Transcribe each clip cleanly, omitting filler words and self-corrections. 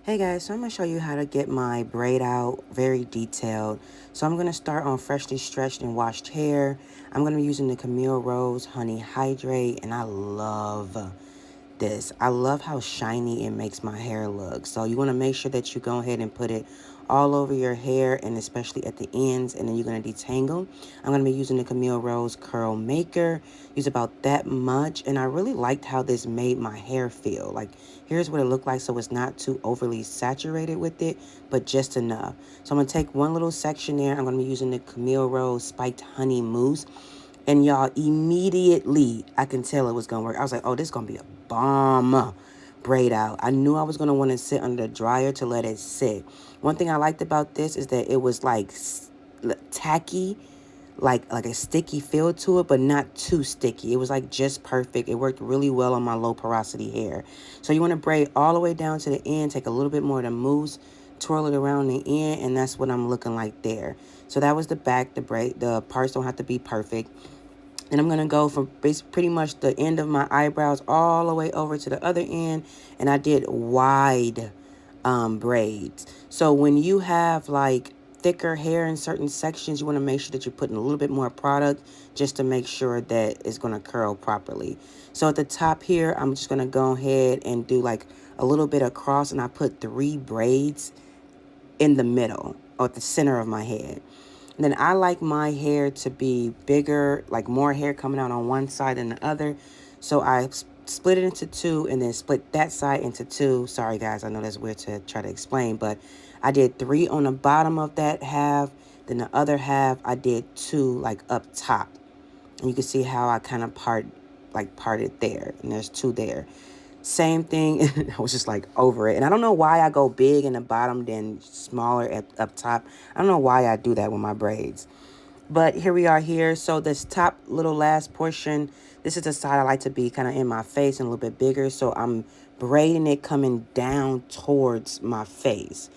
Hey guys, so I'm going to show you how to get my braid out very detailed. So I'm going to start on freshly stretched and washed hair. I'm going to be using the Camille Rose Honey Hydrate, and I love this. I love how shiny it makes my hair look. So you want to make sure that you go ahead and put it all over your hair, and especially at the ends, and then you're going to detangle. I'm going to be using the Camille Rose Curl Maker. Use about that much, and I really liked how this made my hair feel. Like, here's what it looked like, so it's not too overly saturated with it, but just enough. So I'm going to take one little section there. I'm going to be using the Camille Rose Spiked Honey Mousse. And y'all, immediately, I can tell it was going to work. I was like, oh, this is going to be a bomb braid out. I knew I was going to want to sit under the dryer to let it sit. One thing I liked about this is that it was like tacky, like a sticky feel to it, but not too sticky. It was like just perfect. It worked really well on my low porosity hair. So you want to braid all the way down to the end, take a little bit more of the mousse, twirl it around the end, and that's what I'm looking like there. So that was the back. The parts don't have to be perfect. And I'm going to go from pretty much the end of my eyebrows all the way over to the other end. And I did wide braids. So when you have like thicker hair in certain sections, you want to make sure that you're putting a little bit more product just to make sure that it's going to curl properly. So at the top here, I'm just going to go ahead and do like a little bit across, and I put 3 braids in the middle or at the center of my head. And then I like my hair to be bigger, like more hair coming out on one side than the other. So I split it into 2 and then split that side into 2. Sorry, guys, I know that's weird to try to explain, but I did 3 on the bottom of that half. Then the other half, I did 2 like up top. And you can see how I kind of parted there. And there's 2 there. Same thing. I was just like over it. And I don't know why I go big in the bottom then smaller up top. I don't know why I do that with my braids. But here we are here. So this top little last portion, this is the side I like to be kind of in my face and a little bit bigger. So I'm braiding it coming down towards my face.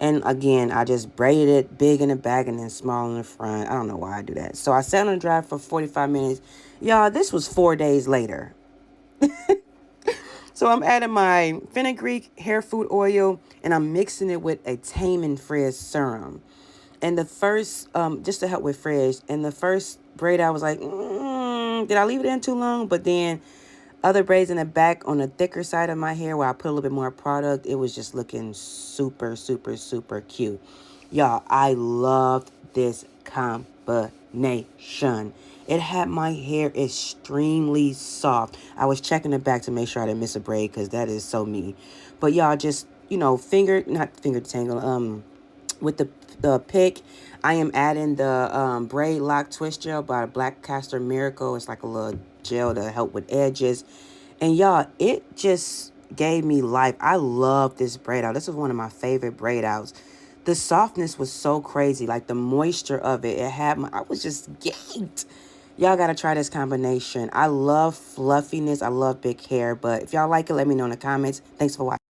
And again, I just braided it big in the back and then small in the front. I don't know why I do that. So I sat on the dry for 45 minutes. Y'all, this was 4 days later. So I'm adding my fenugreek hair food oil, and I'm mixing it with a Tame and Frizz serum. And the first, just to help with frizz, and the first braid I was like, did I leave it in too long? But then other braids in the back on the thicker side of my hair where I put a little bit more product, it was just looking super, super, super cute. Y'all, I loved this combination. It had my hair extremely soft. I was checking it back to make sure I didn't miss a braid because that is so me. But y'all just, not finger detangle, with the pick, I am adding the braid lock twist gel by Black Castor Miracle. It's like a little gel to help with edges. And y'all, it just gave me life. I love this braid out. This is one of my favorite braid outs. The softness was so crazy. Like the moisture of it. I was just gagged. Y'all got to try this combination. I love fluffiness. I love big hair. But if y'all like it, let me know in the comments. Thanks for watching.